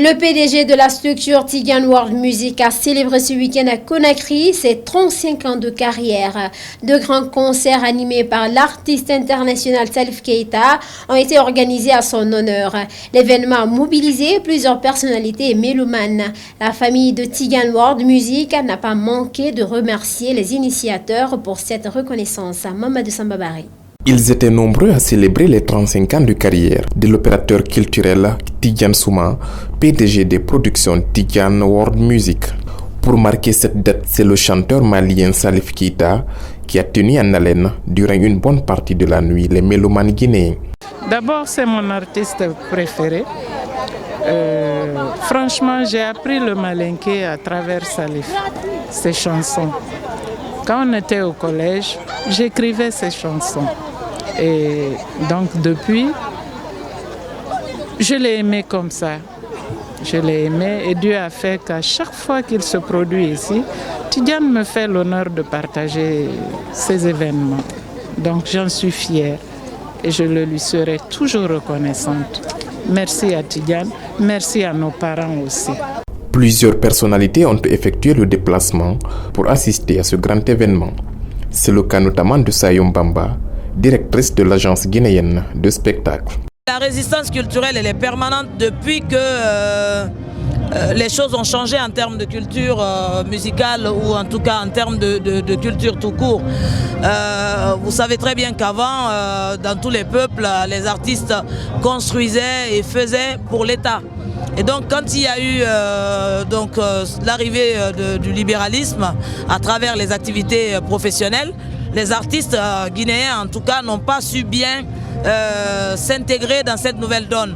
Le PDG de la structure Tidiane World Music a célébré ce week-end à Conakry ses 35 ans de carrière. De grands concerts animés par l'artiste international Salif Keita ont été organisés à son honneur. L'événement a mobilisé plusieurs personnalités et mélomanes. La famille de Tidiane World Music n'a pas manqué de remercier les initiateurs pour cette reconnaissance. Mamadou Sambabari. Ils étaient nombreux à célébrer les 35 ans de carrière de l'opérateur culturel Tidiane Souma, PDG des productions Tidiane World Music. Pour marquer cette date, c'est le chanteur malien Salif Keita qui a tenu en haleine durant une bonne partie de la nuit les mélomanes guinéens. D'abord, c'est mon artiste préféré. Franchement, j'ai appris le malinké à travers Salif, ses chansons. Quand on était au collège, j'écrivais ses chansons. Et donc depuis, je l'ai aimé comme ça. Je l'ai aimé et Dieu a fait qu'à chaque fois qu'il se produit ici, Tidiane me fait l'honneur de partager ces événements. Donc j'en suis fière et je le lui serai toujours reconnaissante. Merci à Tidiane, merci à nos parents aussi. Plusieurs personnalités ont effectué le déplacement pour assister à ce grand événement. C'est le cas notamment de Sayom Bamba, directrice de l'agence guinéenne de spectacle. La résistance culturelle, elle est permanente depuis que les choses ont changé en termes de culture musicale ou en tout cas en termes de culture tout court. Vous savez très bien qu'avant, dans tous les peuples, les artistes construisaient et faisaient pour l'État. Et donc quand il y a eu l'arrivée du libéralisme à travers les activités professionnelles, les artistes guinéens en tout cas n'ont pas su bien s'intégrer dans cette nouvelle donne.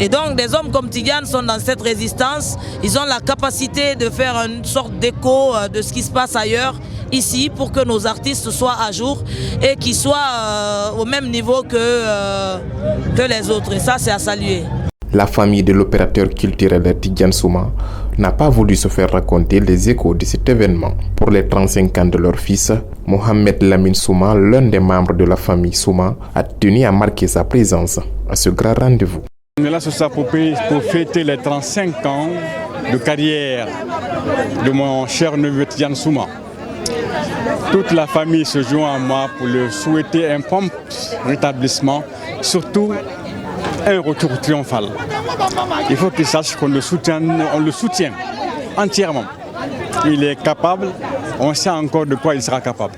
Et donc des hommes comme Tidiane sont dans cette résistance, ils ont la capacité de faire une sorte d'écho de ce qui se passe ailleurs, ici, pour que nos artistes soient à jour et qu'ils soient au même niveau que les autres. Et ça, c'est à saluer. La famille de l'opérateur culturel Tidiane Souma n'a pas voulu se faire raconter les échos de cet événement. Pour les 35 ans de leur fils, Mohamed Lamine Souma, l'un des membres de la famille Souma, a tenu à marquer sa présence à ce grand rendez-vous. On est là ce soir pour fêter les 35 ans de carrière de mon cher neveu Tidiane Souma. Toute la famille se joint à moi pour lui souhaiter un prompt rétablissement, surtout un retour triomphal. Il faut qu'il sache qu'on le soutient entièrement. Il est capable, on sait encore de quoi il sera capable.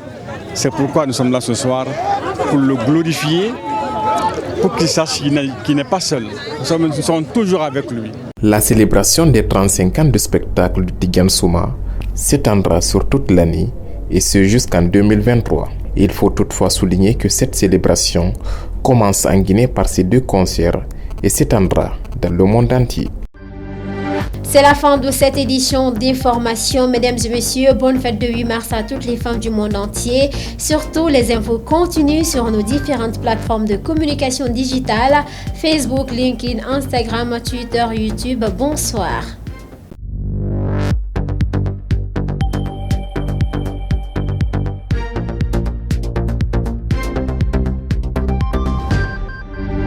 C'est pourquoi nous sommes là ce soir, pour le glorifier, pour qu'il sache qu'il n'est pas seul. Nous sommes toujours avec lui. La célébration des 35 ans de spectacle de Tidiane Souma s'étendra sur toute l'année et ce jusqu'en 2023. Il faut toutefois souligner que cette célébration commence en Guinée par ces 2 concerts et s'étendra dans le monde entier. C'est la fin de cette édition d'information. Mesdames et messieurs, bonne fête de 8 mars à toutes les femmes du monde entier. Surtout, les infos continuent sur nos différentes plateformes de communication digitale, Facebook, LinkedIn, Instagram, Twitter, YouTube. Bonsoir.